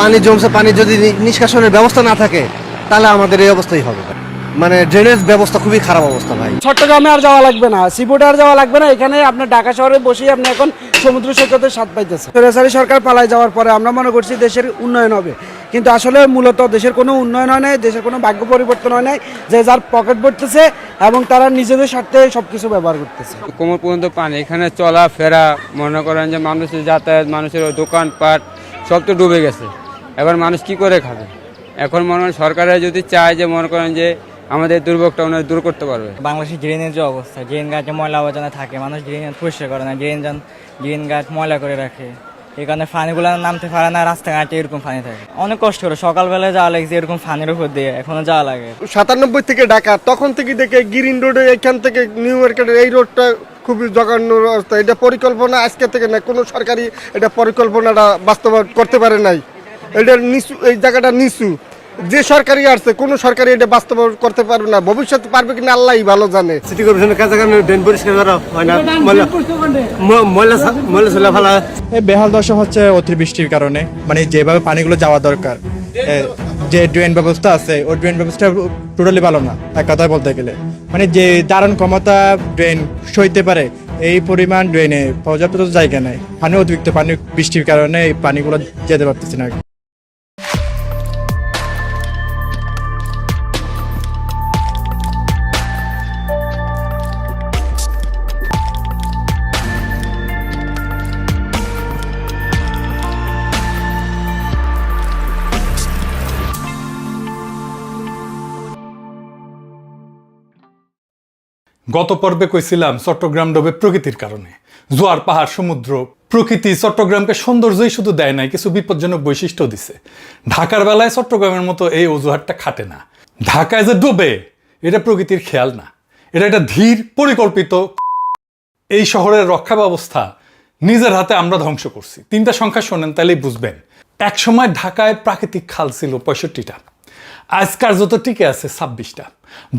পানি জমছে, পানি যদি নিষ্কাশনের ব্যবস্থা না থাকে তাহলে আমাদের এই অবস্থাই হবে। মানে ড্রেনেজ ব্যবস্থা খুবই খারাপ অবস্থা ভাই। চট্টগ্রামে আর যাওয়া লাগবে না, সিবোর্ডে আর যাওয়া লাগবে না, এখানে আপনার ঢাকা শহরে বসেই আপনি এখন সমুদ্র সৈকতের স্বাদ পাইতেছেন। সরকারি সরকার পালায় যাওয়ার পরে আমরা মনে করছি দেশের উন্নয়ন হবে, কিন্তু আসলে মূলত দেশের কোনো উন্নয়ন হয় নাই, দেশের কোনো ভাগ্য পরিবর্তন হয় নাই। যে যার পকেট ভরতেছে এবং তারা নিজেদের স্বার্থে সবকিছু ব্যবহার করতেছে। কোমর পর্যন্ত পানি, এখানে চলাফেরা মনে করেন যে মানুষের যাতায়াত, মানুষের দোকানপাট সব তো ডুবে গেছে। এবার মানুষ কি করে খাবে? এখন মনে হয় সরকারের যদি চায় যে মনে করেন যে আমাদের দুর্ভোগটা ওনারা দূর করতে পারবে। বাংলাদেশের ড্রেনের যে অবস্থা, ড্রেন ঘাটে ময়লা আবর্জনা থাকে, মানুষ ড্রেন পরিষ্কার করে না, ড্রেন ঘাট ময়লা করে রাখে, এই কারণে ফানিগুলো নামতে পারে না, রাস্তাঘাটে এরকম ফানি থাকে। অনেক কষ্ট করে সকালবেলায় যাওয়া লাগছে এরকম ফানির উপর দিয়ে, এখনো যাওয়া লাগে। 97 থেকে ঢাকা, তখন থেকে দেখে গ্রিন রোডে এখান থেকে নিউ মার্কেটের এই রোডটা খুবই জঘন্য অবস্থা। এটা পরিকল্পনা আজকে থেকে না, কোনো সরকারি এটা পরিকল্পনাটা বাস্তবায়ন করতে পারে নাই। এটা নিচু, এই জায়গাটা নিচু। যে সরকারি আসছে কোনো সরকারি এটা বাস্তবায়ন করতে পারবে না, ভবিষ্যতে পারবে কিনা আল্লাহই ভালো জানে। সিটি কর্পোরেশনের কাছে ড্রেন পরিষ্কার করা হয় না, ময়লা ছেলে ফেলা। এই বেহাল দশা হচ্ছে অতিবৃষ্টির কারণে, মানে যেভাবে পানিগুলো যাওয়া দরকার, যে ড্রেন ব্যবস্থা আছে ওই ড্রেন ব্যবস্থা টোটালি ভালো না এক কথায় বলতে গেলে। মানে যে ধারণ ক্ষমতা ড্রেন সইতে পারে এই পরিমাণ ড্রেনে পর্যাপ্ত জায়গা নেই। পানি অতিরিক্ত পানি বৃষ্টির কারণে এই পানিগুলো যেতে পারতেছে না। গত পর্বে কইছিলাম চট্টগ্রাম ডোবে প্রকৃতির কারণে। জোয়ার, পাহাড়, সমুদ্র, প্রকৃতি চট্টগ্রামকে সৌন্দর্যই শুধু দেয় নাই, কিছু বিপজ্জনক বৈশিষ্ট্য দিছে। ঢাকার বেলায় চট্টগ্রামের মতো এই অজুহাতটা খাটে না। ঢাকায় যে ডোবে এটা প্রকৃতির খেয়াল না, এটা একটা ধীর পরিকল্পিত। এই শহরের রক্ষা ব্যবস্থা নিজের হাতে আমরা ধ্বংস করছি। 3টা সংখ্যা শোনেন তাহলেই বুঝবেন। এক সময় ঢাকায় প্রাকৃতিক খাল ছিল 65টা, আজকার যত টিকে আছে 26টা,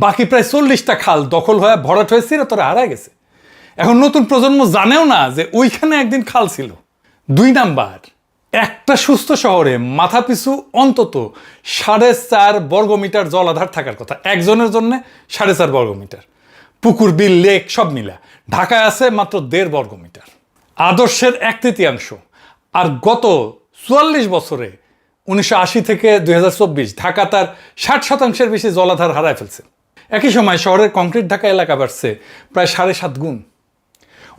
বাকি প্রায় 40টা খাল দখল হয়ে ভরাট হয়ে চিরতরে হারায় গেছে। এখন নতুন প্রজন্ম জানেও না যে ওইখানে একদিন খাল ছিল। 2 নাম্বার, একটা সুস্থ শহরে মাথাপিছু অন্তত 4.5 বর্গমিটার জলাধার থাকার কথা, একজনের জন্য 4.5 বর্গমিটার। পুকুর, বিল, লেক সব মিলা ঢাকায় আছে মাত্র 1.5 বর্গমিটার, আদর্শের 1/3। আর গত 44 বছরে 1980 থেকে 2024 ঢাকা তার 60% বেশি জলাধার হারায় ফেলছে। একই সময় শহরের কংক্রিট ঢাকা এলাকা বাড়ছে প্রায় 7.5 গুণ।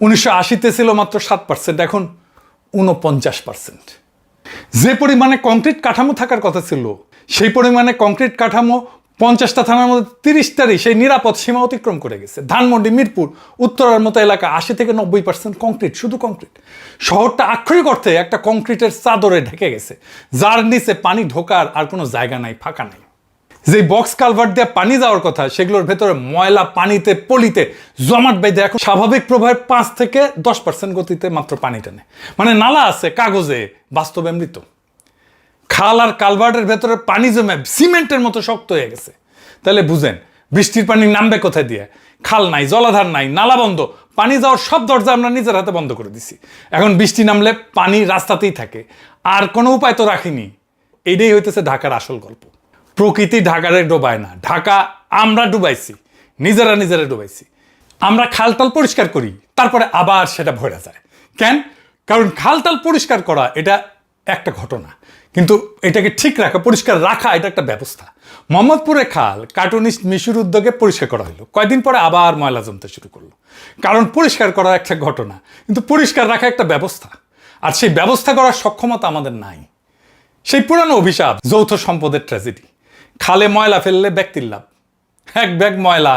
1980-তে ছিল মাত্র 7%, এখন 49%। যে পরিমাণে কংক্রিট কাঠামো থাকার কথা ছিল সেই পরিমাণে কংক্রিট কাঠামো 50টা থানার মধ্যে 30টারই সেই নিরাপদ সীমা অতিক্রম করে গেছে। ধানমন্ডি, মিরপুর, উত্তরার মতো এলাকা 80 থেকে 90% কংক্রিট, শুধু কংক্রিট। শহরটা আক্ষরিক অর্থে একটা কংক্রিটের চাদরে ঢেকে গেছে, যার নিচে পানি ঢোকার আর কোনো জায়গা নাই, ফাঁকা নাই। যে বক্স কালভার্ট দিয়ে পানি যাওয়ার কথা সেগুলোর ভেতরে ময়লা পানিতে পলিতে জমাট বেঁধে এখন স্বাভাবিক প্রবাহের 5 থেকে 10% গতিতে মাত্র পানি টানে। মানে নালা আছে কাগজে, বাস্তবে মৃত। খাল আর কালভার্টের ভেতরে পানি জমে সিমেন্টের মতো শক্ত হয়ে গেছে। তাহলে বুঝেন বৃষ্টির পানি নামবে কোথায় দিয়ে? খাল নাই, জলাধার নাই, নালা বন্ধ, পানি যাওয়ার সব দরজা আমরা নিজের হাতে বন্ধ করে দিছি। এখন বৃষ্টি নামলে পানি রাস্তাতেই থাকে, আর কোনো উপায় তো রাখিনি। এইটাই হইতেছে ঢাকার আসল গল্প। প্রকৃতি ঢাকারে ডোবায় না, ঢাকা আমরা ডুবাইছি, নিজেরা ডুবাইছি। আমরা খালটাল পরিষ্কার করি, তারপরে আবার সেটা ভরে যায়। কেন? কারণ খালটাল পরিষ্কার করা এটা একটা ঘটনা, কিন্তু এটাকে ঠিক রাখা, পরিষ্কার রাখা এটা একটা ব্যবস্থা। মোহাম্মদপুরে খাল কার্টুনিস্ট মিশুর উদ্যোগে পরিষ্কার করা হলো, কয়েকদিন পরে আবার ময়লা জমতে শুরু করলো। কারণ পরিষ্কার করা একটা ঘটনা, কিন্তু পরিষ্কার রাখা একটা ব্যবস্থা, আর সেই ব্যবস্থা করার সক্ষমতা আমাদের নাই। সেই পুরানো অভিশাপ, যৌথ সম্পদের ট্র্যাজেডি। খালে ময়লা ফেললে ব্যক্তির লাভ, এক ব্যাগ ময়লা,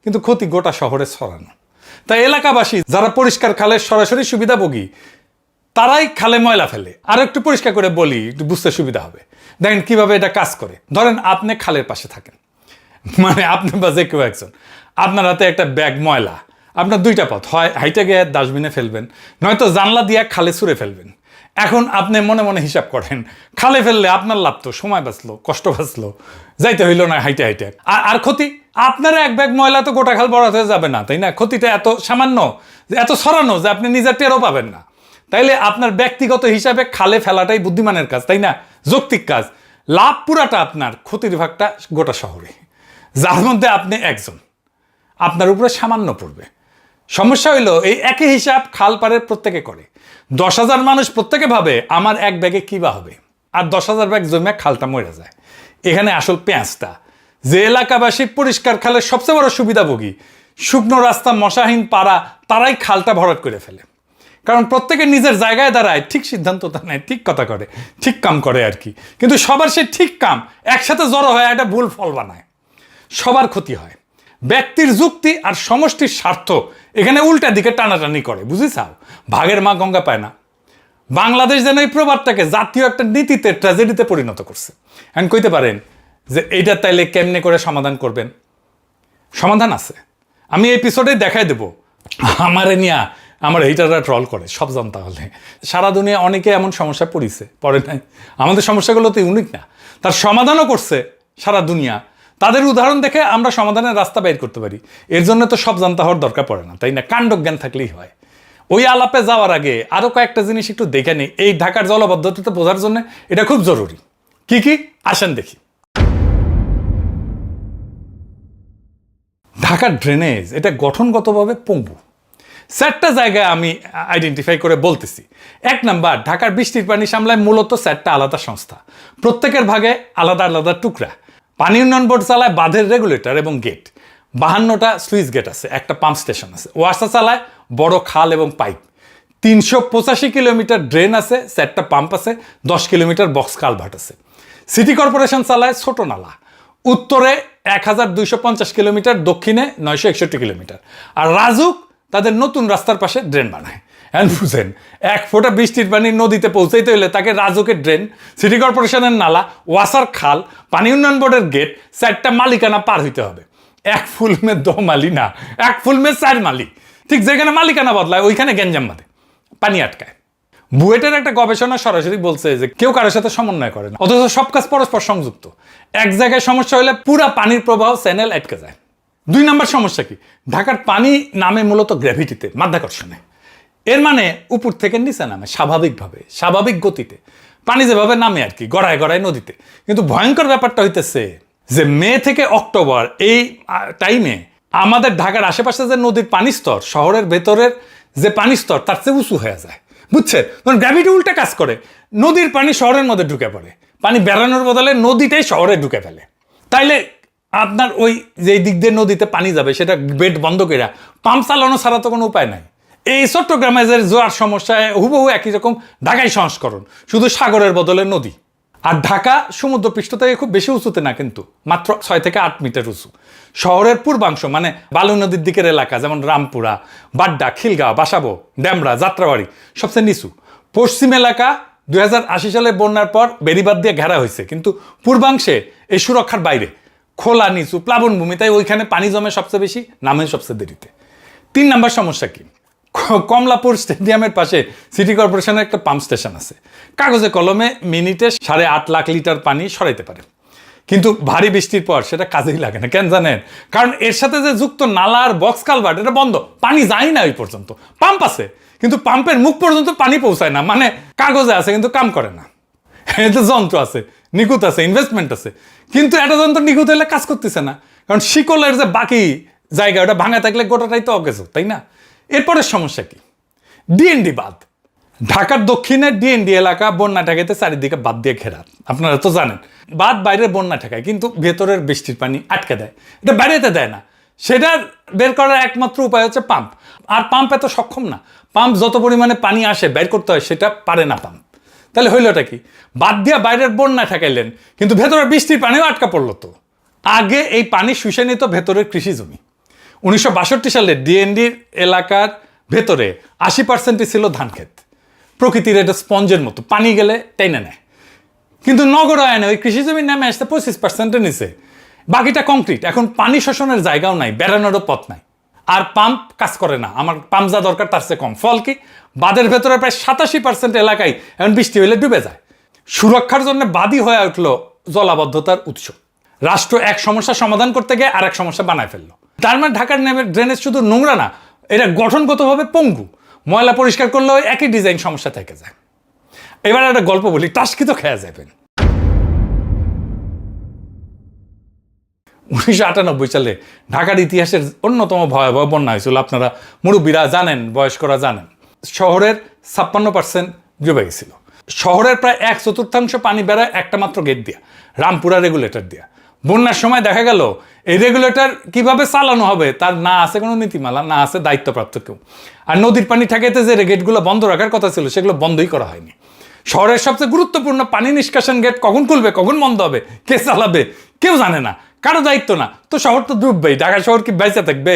কিন্তু ক্ষতি গোটা শহরে ছড়ানো। তাই এলাকাবাসী যারা পরিষ্কার খালের সরাসরি সুবিধাভোগী তারাই খালে ময়লা ফেলে। আর একটু পরিষ্কার করে বলি, একটু বুঝতে সুবিধা হবে। দেখেন কিভাবে এটা কাজ করে। ধরেন আপনি খালের পাশে থাকেন, মানে আপনি বা যে কেউ একজন, আপনার হাতে একটা ব্যাগ ময়লা। আপনার 2টা পথ, হয় হাইটে গিয়ে ডাস্টবিনে ফেলবেন, নয়তো জানলা দিয়ে খালে ছুঁড়ে ফেলবেন। এখন আপনি মনে মনে হিসাব করেন, খালে ফেললে আপনার লাভ তো, সময় বাঁচলো, কষ্ট বাঁচলো, যাইতে হইলো না হাইটে হাইটে। আর ক্ষতি, আপনার এক ব্যাগ ময়লা তো গোটা খাল বড় হয়ে যাবে না, তাই না? ক্ষতিটা এত সামান্য, এত ছড়ানো যে আপনি নিজের টেরও পাবেন না। তাইলে আপনার ব্যক্তিগত হিসাবে খালে ফেলাটাই বুদ্ধিমানের কাজ, তাই না? যৌক্তিক কাজ, লাভ পুরাটা আপনার, ক্ষতির ভাগটা গোটা শহরে, যার মধ্যে আপনি একজন, আপনার উপরে সামান্য পড়বে। সমস্যা হইলো এই একই হিসাব খাল পাড়ের প্রত্যেকে করে। 10,000 মানুষ প্রত্যেকে ভাবে আমার এক ব্যাগে কী বা হবে, আর 10,000 ব্যাগ জমে খালটা মরে যায়। এখানে আসল পেঁয়াজটা, যে এলাকাবাসী পরিষ্কার খালের সবচেয়ে বড় সুবিধাভোগী, শুকনো রাস্তা, মশাহীন পাড়া, তারাই খালটা ভরাট করে ফেলে। কারণ প্রত্যেকে নিজের জায়গায় দাঁড়ায়, ঠিক সিদ্ধান্তটা নেয়, ঠিক কথা করে, ঠিক কাম করে আর কি। কিন্তু সবার সে ঠিক কাম একসাথে জড়ো হয় একটা ভুল ফল বানায়, সবার ক্ষতি হয়। ব্যক্তির যুক্তি আর সমষ্টির স্বার্থ এখানে উল্টা দিকে টানাটানি করে, বুঝিছাও? ভাগের মা গঙ্গা পায় না। বাংলাদেশ যেন এই প্রবাদটাকে জাতীয় একটা নীতিতে, ট্র্যাজেডিতে পরিণত করছে। এখন কইতে পারেন যে এইটা তাইলে কেমনে করে সমাধান করবেন? সমাধান আছে, আমি এপিসোডে দেখাই দেব। আমারে নিয়া আমার এইটারা ট্রল করে সব জন, তাহলে সারা দুনিয়া অনেকে এমন সমস্যা পড়ে নাই। আমাদের সমস্যাগুলো তো ইউনিক না, তার সমাধানও করছে সারা দুনিয়া। তাদের উদাহরণ দেখে আমরা সমাধানের রাস্তা বের করতে পারি। এর জন্য তো সব জানতে হওয়ার দরকার পড়ে না, তাই না? কাণ্ডজ্ঞান থাকলেই হয়। ওই আলাপে যাওয়ার আগে আরও কয়েকটা জিনিস একটু দেখে নিই, এই ঢাকার জলবদ্ধতা বোঝার জন্য এটা খুব জরুরি। কি কি আসেন দেখি। ঢাকার ড্রেনেজ এটা গঠনগতভাবে পঙ্গু। 4টা জায়গায় আমি আইডেন্টিফাই করে বলতেছি। 1 নাম্বার, ঢাকার বৃষ্টির পানি সামলায় মূলত 4টা আলাদা সংস্থা, প্রত্যেকের ভাগে আলাদা আলাদা টুকরা। পানি উন্নয়ন বোর্ড চালায় বাঁধের রেগুলেটর এবং গেট, 52টা সুইচ গেট আছে, একটা পাম্প স্টেশন আছে। ওয়াসা চালায় বড় খাল এবং পাইপ, 385 কিলোমিটার ড্রেন আছে, 4টা পাম্প আছে, 10 কিলোমিটার বক্স কালভার্ট আছে। সিটি কর্পোরেশন চালায় ছোট নালা, উত্তরে 1250 কিলোমিটার, দক্ষিণে 961 কিলোমিটার। আর রাজুক তাদের নতুন রাস্তার পাশে ড্রেন বানায়। এখন বুঝেন, 1 ফোঁটা বৃষ্টির পানি নদীতে পৌঁছাইতে হলে তাকে রাজুকের ড্রেন, সিটি কর্পোরেশনের নালা, ওয়াসার খাল, পানি উন্নয়ন বোর্ডের গেট, 4টা মালিকানা পার হইতে হবে। 1 ফুল মে 2 মালি না, 1 ফুল মে 4 মালি। ঠিক যেখানে মালিকানা বদলায় ওইখানে গ্যাঞ্জাম বাঁধে, পানি আটকায়। বুয়েটের একটা গবেষণা সরাসরি বলছে যে কেউ কারোর সাথে সমন্বয় করে না, অথচ সব কাজ পরস্পর সংযুক্ত। এক জায়গায় সমস্যা হলে পুরা পানির প্রবাহ চ্যানেল আটকে যায়। 2 নাম্বার সমস্যা কি, ঢাকার পানি নামে মূলত গ্র্যাভিটিতে, মাধ্যাকর্ষণে। এর মানে উপর থেকে নিচে নামে স্বাভাবিকভাবে, স্বাভাবিক গতিতে পানি যেভাবে নামে আর কি, গড়ায় গড়ায় নদীতে। কিন্তু ভয়ঙ্কর ব্যাপারটা হইতেছে যে মে থেকে অক্টোবর এই টাইমে আমাদের ঢাকার আশেপাশে যে নদীর পানি স্তর, শহরের ভেতরের যে পানি স্তর তার চেয়ে উঁচু হয়ে যায়, বুঝছেন? তখন গ্র্যাভিটি উল্টা কাজ করে, নদীর পানি শহরের মধ্যে ঢুকে পড়ে, পানি বেড়ানোর বদলে নদীটাই শহরে ঢুকে ফেলে। তাইলে আপনার ওই যে দিক দিয়ে নদীতে পানি যাবে সেটা বেড বন্ধ করে পাম্প চালানো ছাড়া তো কোনো উপায় নাই। এই চট্টগ্রামে যে জোয়ার সমস্যায় হুবহু একই রকম ঢাকাই সংস্করণ, শুধু সাগরের বদলে নদী। আর ঢাকা সমুদ্রপৃষ্ঠ থেকে খুব বেশি উঁচুতে না, কিন্তু মাত্র 6 থেকে 8 মিটার উঁচু। শহরের পূর্বাংশ মানে বালু নদীর দিকের এলাকা যেমন রামপুরা, বাড্ডা, খিলগাঁও, বাসাবো, ড্যামরা, যাত্রাবাড়ি সবচেয়ে নিচু। পশ্চিম এলাকা 2080 সালে বন্যার পর বেড়িবাঁধ দিয়ে ঘেরা হয়েছে, কিন্তু পূর্বাংশে এই সুরক্ষার বাইরে, খোলা নিচু প্লাবনভূমি, তাই ওইখানে পানি জমে সবচেয়ে বেশি, নামে সবচেয়ে দেরিতে। 3 নাম্বার সমস্যা কি, কমলাপুর স্টেডিয়ামের পাশে সিটি কর্পোরেশনের একটা পাম্প স্টেশন আছে, কাগজে কলমে মিনিটে 8.5 লাখ লিটার পানি সরাইতে পারে, কিন্তু ভারী বৃষ্টির পর সেটা কাজেই লাগে না। কেন জানেন? কারণ এর সাথে যে যুক্ত নালা আর বক্স কালভার্ট এটা বন্ধ, পানি যায় না ওই পর্যন্ত। পাম্প আছে কিন্তু পাম্পের মুখ পর্যন্ত পানি পৌঁছায় না, মানে কাগজে আছে কিন্তু কাম করে না। এতে যন্ত্র আছে, নিখুঁত আছে, ইনভেস্টমেন্ট আছে, কিন্তু একটা যন্ত্র নিখুঁত হলে কাজ করতেছে না, কারণ শিকলের যে বাকি জায়গা ওটা ভাঙা থাকলে গোটাটাই তো অকেজ, তাই না? এরপরের সমস্যা কি, ডিএনডি বাঁধ। ঢাকার দক্ষিণের ডিএনডি এলাকা বন্যা ঠেকাইতে চারিদিকে বাঁধ দিয়ে ঘেরা, আপনারা তো জানেন। বাঁধ বাইরের বন্যা ঠেকায় কিন্তু ভেতরের বৃষ্টির পানি আটকে দেয়, এটা বাইরেতে দেয় না। সেটার বের করার একমাত্র উপায় হচ্ছে পাম্প, আর পাম্প এত সক্ষম না। পাম্প যত পরিমাণে পানি আসে বের করতে হয় সেটা পারে না পাম্প। তাহলে হইলটা কি, বাদ দিয়া বাইরের বন্যা ঠেকাইলেন কিন্তু ভেতরের বৃষ্টির পানিও আটকা পড়লো। তো আগে এই পানি শুষে নিত ভেতরের কৃষি জমি। 1962 সালে ডিএনডির এলাকার ভেতরে 80% ছিল ধান ক্ষেত, প্রকৃতির এটা স্পঞ্জের মতো, পানি গেলে টেনে নেয়। কিন্তু নগরায়নে ওই কৃষি জমি নামে আসতে 25% নিচে, বাকিটা কংক্রিট। এখন পানি শোষণের জায়গাও নাই, বেড়ানোরও পথ নাই, আর পাম্প কাজ করে না। আমার পাম্প যা দরকার তার চেয়ে কম। ফল কি, বাঁধের ভেতরে প্রায় 87% এলাকায় এখন বৃষ্টি হলে ডুবে যায়। সুরক্ষার জন্য বাদী হয়ে উঠলো জলাবদ্ধতার উৎস। রাষ্ট্র এক সমস্যার সমাধান করতে গিয়ে আর এক সমস্যা বানায় ফেললো। তার মানে ঢাকার ড্রেনেজ শুধু নোংরা না, এটা গঠনগতভাবে পঙ্গু। ময়লা পরিষ্কার করলেও একই ডিজাইন সমস্যা থেকে যায়। এবার একটা গল্প বলি, টাস্কি তো খেয়া যাবেন। 1998 সালে ঢাকার ইতিহাসের অন্যতম ভয়াবহ বন্যা হয়েছিল, আপনারা মুরব্বীরা জানেন, বয়স্করা জানেন। শহরের 56% ডুবে গেছিল। শহরের প্রায় 1/4 পানি বেড়ায় একটা মাত্র গেট দিয়া, রামপুরা রেগুলেটর দিয়া। বন্যার সময় দেখা গেল এই রেগুলেটর কিভাবে চালানো হবে তার না আছে কোনো নীতিমালা, না আছে দায়িত্বপ্রাপ্ত কেউ। আর নদীর পানি ঠেকাইতে যে গেটগুলো বন্ধ রাখার কথা ছিল সেগুলো বন্ধই করা হয়নি। শহরের সবচেয়ে গুরুত্বপূর্ণ পানি নিষ্কাশন গেট কখন খুলবে, কখন বন্ধ হবে, কে চালাবে কেউ জানে না, কারো দায়িত্ব না। তো শহর তো ডুববেই, ঢাকা শহর কি বেঁচে থাকবে?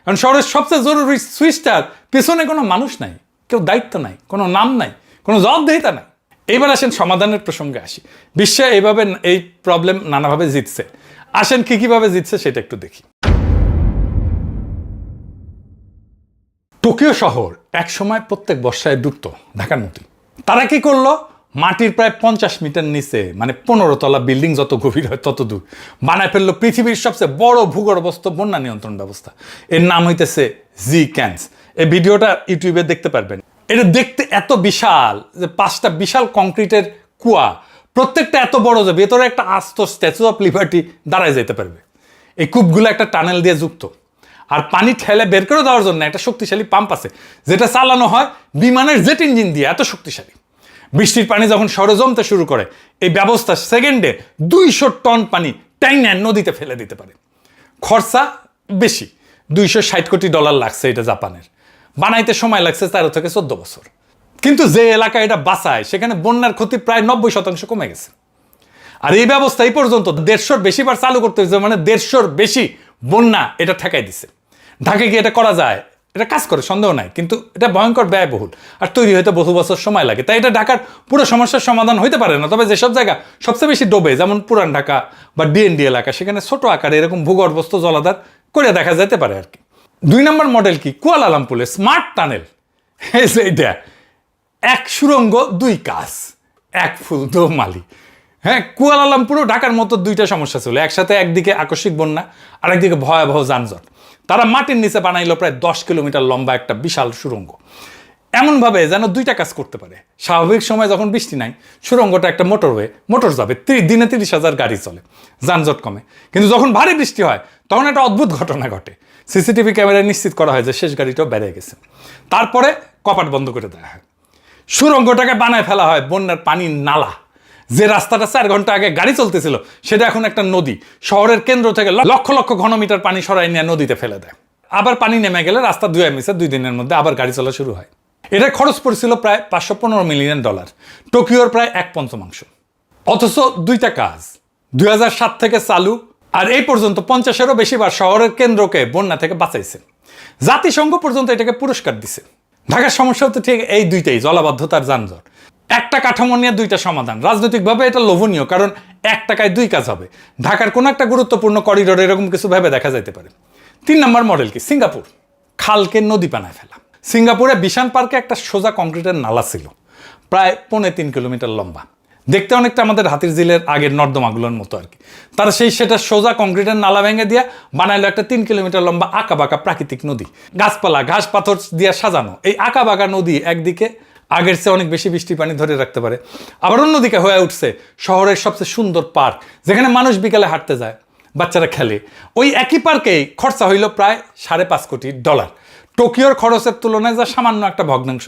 কারণ শহরের সবচেয়ে জরুরি সুইচটার পেছনে কোনো মানুষ নাই, কেউ দায়িত্ব নাই, কোনো নাম নাই, কোনো জবাবদিহিতা নাই। এইবার আসেন সমাধানের প্রসঙ্গে আসি। বিশ্বে এইভাবে এই প্রবলেম নানাভাবে জিতছে, আসেন কিভাবে জিতছে সেটা একটু দেখি। টোকিও শহর এক সময় প্রত্যেক বর্ষায় ডুবতো ঢাকার মতোই। তারা কি করলো, মাটির প্রায় 50 মিটার নিচে, মানে 15 তলা বিল্ডিং যত গভীর হয় তত দূর, বানায় ফেললো পৃথিবীর সবচেয়ে বড় ভূগর্ভস্থ বন্যা নিয়ন্ত্রণ ব্যবস্থা। এর নাম হইতেছে জি-ক্যান্স। এই ভিডিওটা ইউটিউবে দেখতে পারবেন। এটা দেখতে এত বিশাল যে 5টা বিশাল কংক্রিটের কুয়া, প্রত্যেকটা এত বড় যে ভেতরে একটা আস্ত স্ট্যাচু অফ লিবার্টি দাঁড়ায় যেতে পারবে। এই কূপগুলো একটা টানেল দিয়ে যুক্ত, আর পানি ঠেলে বের করে দেওয়ার জন্য একটা শক্তিশালী পাম্প আছে যেটা চালানো হয় বিমানের জেট ইঞ্জিন দিয়ে, এত শক্তিশালী। বৃষ্টির পানি যখন শহরে জমতে শুরু করে, এই ব্যবস্থা সেকেন্ডে 200 টন পানি টাইনে নদীতে ফেলে দিতে পারে। খরচা বেশি, $260 কোটি লাগছে এটা জাপানের। বানাইতে সময় লাগছে 13 থেকে 14 বছর। কিন্তু যে এলাকায় এটা বাঁচায় সেখানে বন্যার ক্ষতি প্রায় 90% কমে গেছে। আর এই ব্যবস্থা এই পর্যন্ত 150-র বেশি বার চালু করতে হয়েছে, মানে 150-র বেশি বন্যা এটা ঠেকাই দিছে। ঢাকায় কি এটা করা যায়? এটা কাজ করে, সন্দেহ নাই, কিন্তু এটা ভয়ঙ্কর ব্যয়বহুল আর তৈরি হতে বহু বছর সময় লাগে। তাই এটা ঢাকার পুরো সমস্যার সমাধান হইতে পারে না। তবে যেসব জায়গা সবচেয়ে বেশি ডোবে, যেমন পুরান ঢাকা বা ডিএনডি এলাকা, সেখানে ছোট আকারে এরকম ভূগর্ভস্থ জলাধার করে দেখা যেতে পারে আর কি। 2 নম্বর মডেল কি, কুয়ালালামপুরে স্মার্ট টানেল। এইটা এক সুড়ঙ্গ 2 কাজ, এক ফুল 2 মালি। হ্যাঁ, কুয়ালালামপুরও ঢাকার মতো 2টা সমস্যা ছিল একসাথে। একদিকে আকস্মিক বন্যা, আর একদিকে ভয়াবহ যানজট। তারা মাটির নিচে বানাইলো প্রায় 10 কিলোমিটার লম্বা একটা বিশাল সুড়ঙ্গ, এমনভাবে যেন 2টা কাজ করতে পারে। স্বাভাবিক সময় যখন বৃষ্টি নাই, সুড়ঙ্গটা একটা মোটরওয়ে, মোটর যাবে, দিনে 30,000 গাড়ি চলে, যানজট কমে। কিন্তু যখন ভারী বৃষ্টি হয় তখন একটা অদ্ভুত ঘটনা ঘটে। সিসিটিভি ক্যামেরায় নিশ্চিত করা হয় যে শেষ গাড়িটাও বেড়ে গেছে। তারপরে কপাট বন্ধ করে দেওয়া হয়, সুড়ঙ্গটাকে বানায় ফেলা হয় বন্যার পানির নালা। যে রাস্তাটা 4 ঘন্টা আগে গাড়ি চলতেছিল সেটা এখন একটা নদী। শহরের কেন্দ্র থেকে লক্ষ লক্ষ ঘনমিটার পানি সরাই নিয়ে নদীতে ফেলে দেয়। আবার পানি নেমে গেলে রাস্তা ধুয়ে মিশে 2 দিনের মধ্যে আবার গাড়ি চলা শুরু হয়। এটা খরচ পড়ছিল প্রায় $515 মিলিয়ন, টোকিওর প্রায় 1/5। অথচ 2টা কাজ 2007 থেকে চালু, আর এই পর্যন্ত 50-এরও বেশি বার শহরের কেন্দ্রকে বন্যা থেকে বাঁচাইছে। জাতিসংঘ পর্যন্ত এটাকে পুরস্কার দিছে। ঢাকার সমস্যা হতো ঠিক এই 2টাই, জলাবদ্ধতার যানজট। একটা কাঠামো নিয়ে 2টা সমাধান। রাজনৈতিকভাবে এটা লোভনীয়, কারণ 1 টাকায় 2 কাজ হবে। ঢাকার কোনো একটা গুরুত্বপূর্ণ করিডোর এরকম কিছু ভেবে দেখা যাইতে পারে। 3 নম্বর মডেল কি, সিঙ্গাপুর। খালকে নদী বানায় ফেলা। সিঙ্গাপুরে বিশান পার্কে একটা সোজা কংক্রিটের নালা ছিল, প্রায় 3.5 কিলোমিটার লম্বা। দেখতে অনেকটা আমাদের হাতির ঝিলের আগের নর্দমাগুলোর মতো আর কি। তারা সেটা সোজা কংক্রিটের নালা ভেঙে দিয়ে বানাইলো একটা 3 কিলোমিটার লম্বা আঁকাবাঁকা প্রাকৃতিক নদী, গাছপালা ঘাস পাথর দিয়ে সাজানো। এই আঁকাবাঁকা নদী একদিকে আগের চেয়ে অনেক বেশি বৃষ্টির পানি ধরে রাখতে পারে, আবার অন্যদিকে হয়ে উঠছে শহরের সবচেয়ে সুন্দর পার্ক, যেখানে মানুষ বিকালে হাঁটতে যায়, বাচ্চারা খেলে। ওই একই পার্কেই খরচা হইল প্রায় $5.5 কোটি। টোকিওর খরচের তুলনায় যা সামান্য একটা ভগ্নাংশ।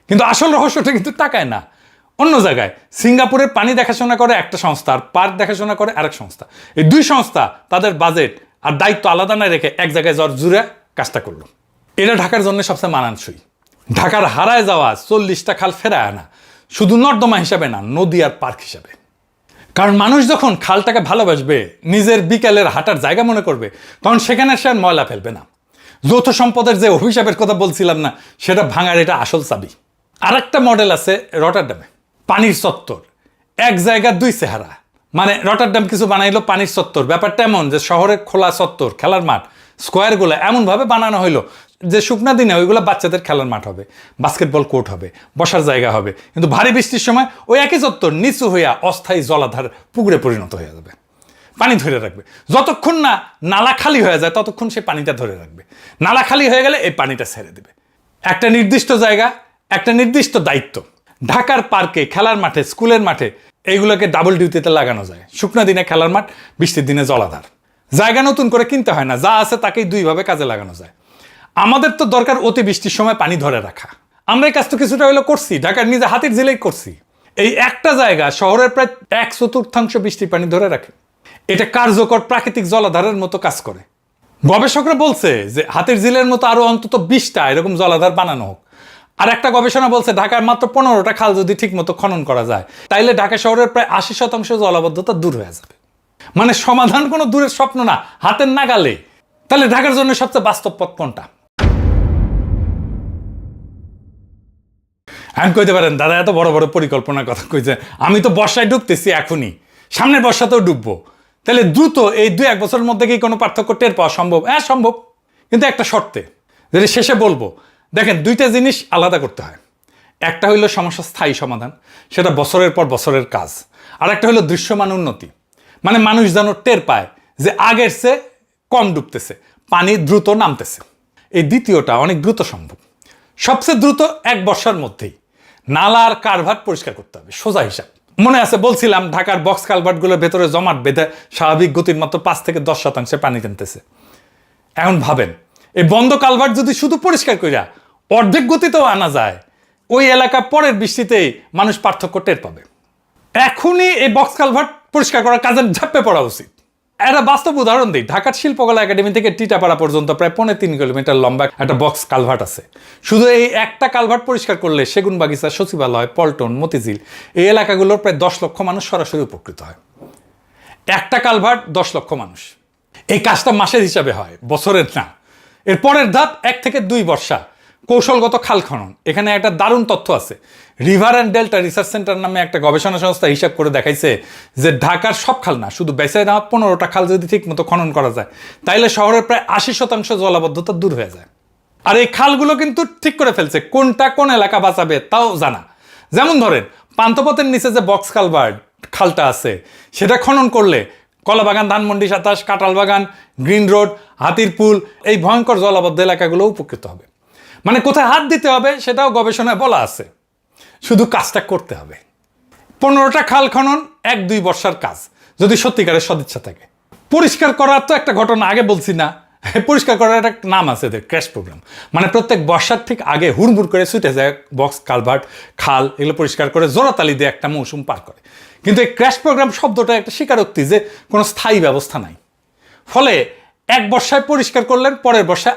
কিন্তু আসল রহস্যটা কিন্তু টাকায় না, অন্য জায়গায়। সিঙ্গাপুরের পানি দেখাশোনা করে একটা সংস্থা, আর পার্ক দেখাশোনা করে আরেক সংস্থা। এই 2 সংস্থা তাদের বাজেট আর দায়িত্ব আলাদা না রেখে এক জায়গায় জুড়ে কাজটা করলো। এটা ঢাকার জন্য সবচেয়ে মানানসই। ঢাকার হারায় যাওয়া 40টা খাল ফেরায় আনা, শুধু নর্দমা হিসাবে না, নদী আর পার্ক হিসাবে। কারণ মানুষ যখন খালটাকে ভালোবাসবে, নিজের বিকেলের হাঁটার জায়গা মনে করবে, তখন সেখানে সে ময়লা ফেলবে না। যৌথ সম্পদের যে অভিশাপের কথা বলছিলাম না, সেটা ভাঙার এটা আসল চাবি। আর একটা মডেল আছে রটারডামে, পানির চত্বর। এক জায়গা 2 চেহারা, মানে রটারডাম কিছু বানাইলো পানির চত্বর। ব্যাপারটা এমন যে শহরের খোলা চত্বর, খেলার মাঠ, স্কোয়ারগুলো এমনভাবে বানানো হইলো যে শুকনা দিনে ওইগুলো বাচ্চাদের খেলার মাঠ হবে, বাস্কেটবল কোর্ট হবে, বসার জায়গা হবে। কিন্তু ভারী বৃষ্টির সময় ওই একই চত্বর নিচু হইয়া অস্থায়ী জলাধার পুকুরে পরিণত হয়ে যাবে, পানি ধরে রাখবে। যতক্ষণ না নালা খালি হয়ে যায় ততক্ষণ সে পানিটা ধরে রাখবে। নালা খালি হয়ে গেলে এই পানিটা ছেড়ে দেবে। একটা নির্দিষ্ট জায়গা, একটা নির্দিষ্ট দায়িত্ব। ঢাকার পার্কে, খেলার মাঠে, স্কুলের মাঠে এইগুলোকে ডাবল ডিউটিতে লাগানো যায়। শুকনা দিনে খেলার মাঠ, বৃষ্টির দিনে জলাধার। জায়গা নতুন করে কিনতে হয় না, যা আছে তাকেই দুইভাবে কাজে লাগানো যায়। আমাদের তো দরকার অতিবৃষ্টির সময় পানি ধরে রাখা। আমরা এই কাজ তো কিছুটা হলেও করছি, ঢাকার নিজে হাতের জেলেই করছি। এই একটা জায়গা শহরের প্রায় 1/4 বৃষ্টির পানি ধরে রাখে। এটা কার্যকর প্রাকৃতিক জলাধারের মতো কাজ করে। গবেষকরা বলছে যে হাতের ঝিলের মতো আরো অন্তত 20টা এরকম জলাধার বানানো হোক। আর একটা গবেষণা বলছে ঢাকার মাত্র 15টা খাল যদি ঠিক মতো খনন করা যায়, তাইলে ঢাকা শহরের প্রায় 80% জলাবদ্ধতা দূর হয়ে যাবে। মানে সমাধান কোনো দূরের স্বপ্ন না, হাতের নাগালে। তাহলে ঢাকার জন্য সবচেয়ে বাস্তব পথ কোনটা? আমি কইতে পারেন দাদা এত বড় বড় পরিকল্পনার কথা কইছে, আমি তো বর্ষায় ডুবতেছি এখনই, সামনের বর্ষাতেও ডুববো। তাহলে দ্রুত এই 2-1 বছরের মধ্যে কি কোনো পার্থক্য টের পাওয়া সম্ভব? হ্যাঁ সম্ভব, কিন্তু একটা শর্তে, যেটা শেষে বলবো। দেখেন, 2টা জিনিস আলাদা করতে হয়। একটা হইলো সমস্যা স্থায়ী সমাধান, সেটা বছরের পর বছরের কাজ। আর একটা হইলো দৃশ্যমান উন্নতি, মানে মানুষ যেন টের পায় যে আগের চেয়ে কম ডুবতেছে, পানি দ্রুত নামতেছে। এই দ্বিতীয়টা অনেক দ্রুত সম্ভব। সবচেয়ে দ্রুত 1 বর্ষার মধ্যেই নালা আর কারভার্ট পরিষ্কার করতে হবে, সোজা হিসাব। মনে আছে বলছিলাম ঢাকার বক্স কালভার্টগুলোর ভেতরে জমাট বেঁধে স্বাভাবিক গতির মাত্র 5 থেকে 10% পানি টানতেছে। এখন ভাবেন, এই বন্ধ কালভার্ট যদি শুধু পরিষ্কার কইরা অর্ধেক গতিতেও আনা যায়, ওই এলাকা পরের বৃষ্টিতেই মানুষ পার্থক্য টের পাবে। এখনই এই বক্স কালভার্ট পরিষ্কার করার কাজে ঝাঁপে পড়া উচিত। একটা বাস্তব উদাহরণ দিই, ঢাকার শিল্পকলা একাডেমি থেকে টিটাপাড়া পর্যন্ত প্রায় 3.5 কিলোমিটার লম্বা একটা বক্স কালভার্ট আছে। শুধু এই একটা কালভার্ট পরিষ্কার করলে সেগুনবাগিচা, সচিবালয়, পল্টন, মতিঝিল এই এলাকাগুলোর প্রায় 10 লক্ষ মানুষ সরাসরি উপকৃত হয়। একটা কালভার্ট 10 লক্ষ মানুষ। এই কাজটা মাসের হিসাবে হয়, বছরের না। এর পরের ধাপ 1 থেকে 2 বর্ষা কৌশলগত খাল খনন। এখানে একটা দারুণ তথ্য আছে। River and delta research centre নামে একটা গবেষণা সংস্থা হিসাব করে দেখাইছে যে ঢাকার সব খাল না, শুধু বেঁচে নেওয়া 15টা খাল যদি ঠিক মতো খনন করা যায়, তাইলে শহরের প্রায় 80% জলাবদ্ধতা দূর হয়ে যায়। আর এই খালগুলো কিন্তু ঠিক করে ফেলছে কোনটা কোন এলাকা বাঁচাবে তাও জানা। যেমন ধরেন, পান্থপথের নিচে যে বক্স কালভার্ট খালটা আছে, সেটা খনন করলে কলাবাগান, ধানমন্ডি 27, কাঁঠালবাগান, গ্রিন রোড, হাতিরপুল এই ভয়ঙ্কর জলাবদ্ধ এলাকাগুলো উপকৃত হবে। মানে কোথায় হাত দিতে হবে সেটাও গবেষণায় বলা আছে, শুধু কাজটা করতে হবে। 15টা খাল খনন 1-2 বর্ষার কাজ, যদি সত্যিকারের সদিচ্ছা থাকে। পরিষ্কার করার তো একটা ঘটনা আগে বলছি না, পরিষ্কার করার একটা নাম আছে, ক্র্যাশ প্রোগ্রাম। মানে প্রত্যেক বর্ষার ঠিক আগে হুড়মুড় করে ছুটে যায় বক্স কালভার্ট, খাল এগুলো পরিষ্কার করে জোড়াতালি দিয়ে একটা মৌসুম পার করে। কিন্তু এই ক্র্যাশ প্রোগ্রাম শব্দটা একটা স্বীকারোক্তি যে কোনো স্থায়ী ব্যবস্থা নাই। ফলে 1 বর্ষায় পরিষ্কার করলেন, পরের বর্ষায়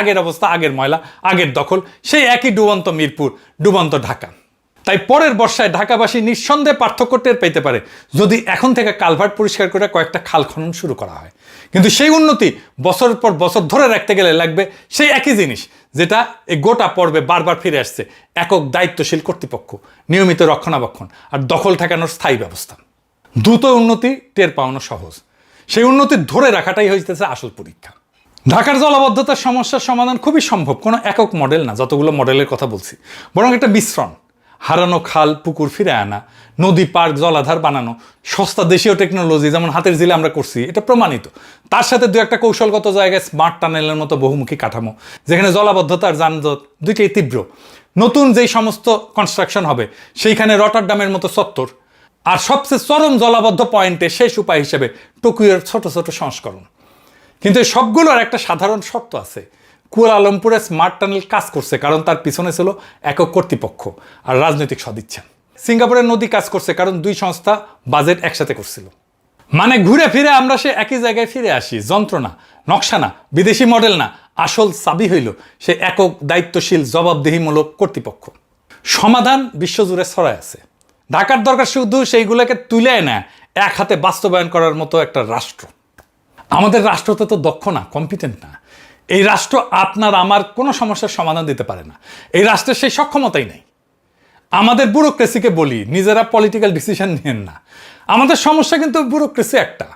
আগের অবস্থা, আগের ময়লা, আগের দখল, সেই একই ডুবন্ত মিরপুর, ডুবন্ত ঢাকা। তাই পরের বর্ষায় ঢাকাবাসী নিঃসন্দেহে পার্থক্য টের পেতে পারে যদি এখন থেকে কালভার্ট পরিষ্কার করে কয়েকটা খাল খনন শুরু করা হয়। কিন্তু সেই উন্নতি বছরের পর বছর ধরে রাখতে গেলে লাগবে সেই একই জিনিস, যেটা এই গোটা পর্বে বারবার ফিরে আসছে: একক দায়িত্বশীল কর্তৃপক্ষ, নিয়মিত রক্ষণাবেক্ষণ আর দখল ঠেকানোর স্থায়ী ব্যবস্থা। দ্রুত উন্নতি টের পাওয়ানো সহজ, সেই উন্নতি ধরে রাখাটাই হইতেছে আসল পরীক্ষা। ঢাকার জলাবদ্ধতার সমস্যার সমাধান খুবই সম্ভব, কোনো একক মডেল না, যতগুলো মডেলের কথা বলছি, বরং একটা মিশ্রণ। হারানো খাল পুকুর ফিরে আনা, নদী পার্ক জলাধার বানানো, সস্তা দেশীয় টেকনোলজি যেমন হাতের ঝিলে আমরা করছি, এটা প্রমাণিত। তার সাথে 2-একটা কৌশলগত জায়গায় স্মার্ট টানেলের মতো বহুমুখী কাঠামো, যেখানে জলাবদ্ধতা আর যানজট দুইটাই তীব্র। নতুন যেই সমস্ত কনস্ট্রাকশন হবে সেইখানে রটারডামের মতো চত্বর, আর সবচেয়ে চরম জলাবদ্ধ পয়েন্টে শেষ উপায় হিসেবে টোকিওর ছোট ছোট সংস্করণ। কিন্তু এই সবগুলোর একটা সাধারণ শর্ত আছে: কুয়ালালামপুরে স্মার্ট টানেল কাজ করছে কারণ তার পিছনে ছিল একক কর্তৃপক্ষ আর রাজনৈতিক সদিচ্ছা। সিঙ্গাপুরের নদী কাজ করছে কারণ 2 সংস্থা বাজেট একসাথে করছিল। মানে ঘুরে ফিরে আমরা সে একই জায়গায় ফিরে আসি। যন্ত্র না, নকশা না, বিদেশি মডেল না, আসল চাবি হইল সে একক দায়িত্বশীল জবাবদিহিমূলক কর্তৃপক্ষ। সমাধান বিশ্বজুড়ে ছড়ায় আছে। ঢাকার দরকার শুধু সেইগুলোকে তুলে না এক হাতে বাস্তবায়ন করার মতো একটা রাষ্ট্র। আমাদের রাষ্ট্র তো দক্ষ না, কম্পিটেন্ট না। এই রাষ্ট্র আপনার আমার কোনো সমস্যার সমাধান দিতে পারে না। এই রাষ্ট্রের সেই সক্ষমতাই নেই। আমাদের ব্যুরোক্রেসিকে বলি, নিজেরা পলিটিক্যাল ডিসিশন নেন না। আমাদের সমস্যা কিন্তু ব্যুরোক্রেসি একটা,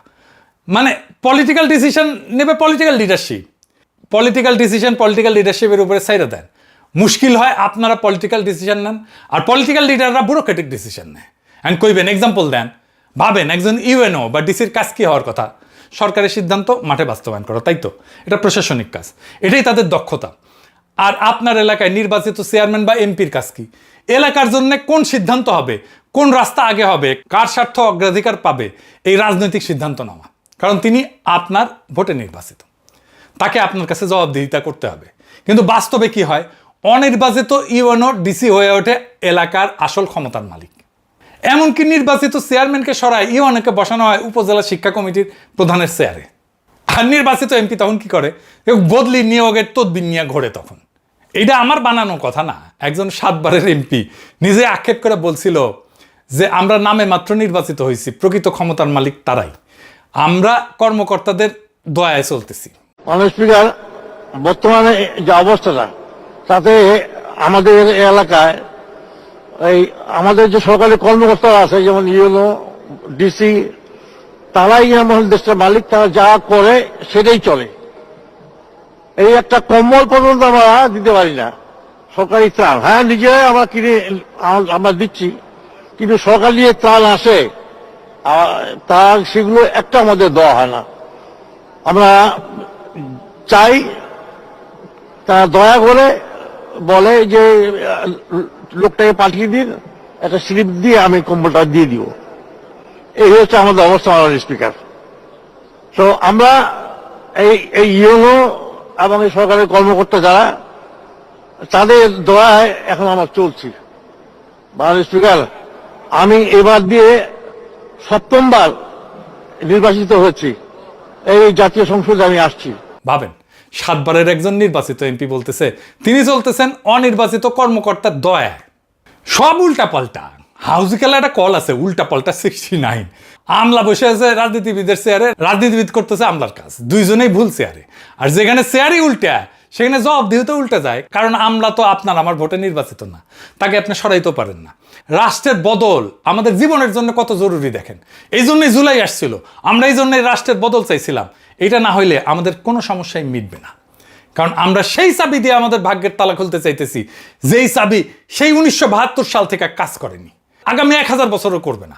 মানে পলিটিক্যাল ডিসিশন নেবে political leadership, political decision political লিডারশিপের উপরে ছাইড়ে দেন। মুশকিল হয় আপনারা পলিটিক্যাল ডিসিশন নেন আর পলিটিক্যাল লিডাররা ব্যুরোক্রেটিক ডিসিশন নেয়। অ্যান্ড কইবেন, এক্সাম্পল দেন, ভাবেন একজন ইউএনও বা ডিসির কাজ কী হওয়ার কথা? সরকারের সিদ্ধান্ত মাঠে বাস্তবায়ন করা, তাই তো? এটা প্রশাসনিক কাজ, এটাই তাদের দক্ষতা। আর আপনার এলাকায় নির্বাচিত চেয়ারম্যান বা এমপির কাজ কি? এলাকার জন্য কোন সিদ্ধান্ত হবে, কোন রাস্তা আগে হবে, কার স্বার্থ অগ্রাধিকার পাবে, এই রাজনৈতিক সিদ্ধান্ত নেওয়া। কারণ তিনি আপনার ভোটে নির্বাচিত, তাকে আপনার কাছে জবাবদিহিতা করতে হবে। কিন্তু বাস্তবে কি হয়, অনির্বাচিত ইউএনও ডিসি হয়ে ওঠে এলাকার আসল ক্ষমতার মালিক। এমনকি নির্বাচিত চেয়ারম্যানকে সরায় ইউএনওকে বসানো হয় উপজেলা শিক্ষা কমিটির প্রধানের চেয়ারে। আর নির্বাচিত এমপি তখন কি করে, বদলি নিয়োগের তদবির নিয়ে ঘোরে। তখন এটা আমার বানানো কথা না, একজন 7 বারের এমপি নিজে আক্ষেপ করে বলছিল যে আমরা নামে মাত্র নির্বাচিত হয়েছি, প্রকৃত ক্ষমতার মালিক তারাই, আমরা কর্মকর্তাদের দয়ায় চলতেছি। মাননীয় স্পিকার, বর্তমানে যে অবস্থাটা তাতে আমাদের এলাকায় এই আমাদের যে সরকারি কর্মকর্তারা আছে, যেমন ইউএনও, ডিসি, তারাই এমন দেশের মালিক, তারা যা করে সেটাই চলে। এই একটা কম্বল পর্যন্ত আমরা দিতে পারি না, সরকারি ত্রাণ। হ্যাঁ, নিজেরাই আমরা কিনে আমরা দিচ্ছি, কিন্তু সরকারি যে ত্রাণ আসে তা সেগুলো একটা আমাদের দেওয়া হয় না। আমরা চাই তারা দয়া করে বলে যে লোকটাকে পাঠিয়ে দিন, একটা স্লিপ দিয়ে আমি কম্বলটা দিয়ে দিব। এই হচ্ছে আমাদের অবস্থা, মাননীয় স্পিকার। তো আমরা এই ইউনো এবং এই সরকারের কর্মকর্তা যারা, তাদের দয়ায় এখন আমরা চলছি। মাননীয় স্পিকার, আমি এবার দিয়ে 7ম বার নির্বাচিত হয়েছি, এই জাতীয় সংসদে আমি আসছি। ভাবেন, 7 বারের একজন নির্বাচিত এমপি বলতেছে তিনি চলতেছেন অনির্বাচিত কর্মকর্তার দয়ায়। সব উল্টা পাল্টা। হাউজিকালে একটা কল আছে, উল্টা পাল্টা 69। আমলা বসে আছে রাজনীতিবিদের চেয়ারে, রাজনীতিবিদ করতেছে আমলার কাজ, দুইজনেই ভুল চেয়ারে। আর যেখানে চেয়ারই উল্টা, সেখানে জবাবদিহিতে উল্টা যায়, কারণ আমলা তো আপনার আমার ভোটে নির্বাচিত না, তাকে আপনি সরাইতেও পারেন না। রাষ্ট্রের বদল আমাদের জীবনের জন্য কত জরুরি দেখেন। এই জন্যই জুলাই আসছিল, আমরা এই জন্যই রাষ্ট্রের বদল চাইছিলাম। এটা না হইলে আমাদের কোনো সমস্যাই মিটবে না, কারণ আমরা সেই চাবি দিয়ে আমাদের ভাগ্যের তালা খুলতে চাইতেছি, যেই চাবি সেই 1972 সাল থেকে কাজ করেনি, আগামী 1000 বছরও করবে না।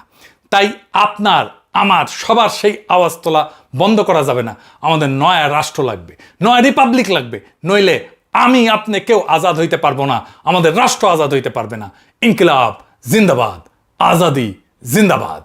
তাই আপনার আমার সবার সেই আওয়াজ তোলা বন্ধ করা যাবে না। আমাদের নয়া রাষ্ট্র লাগবে, নয়া রিপাবলিক লাগবে, নইলে আমি আপনি কেউ আজাদ হইতে পারবো না, আমাদের রাষ্ট্র আজাদ হইতে পারবে না। ইনকিলাব জিন্দাবাদ, আজাদি জিন্দাবাদ।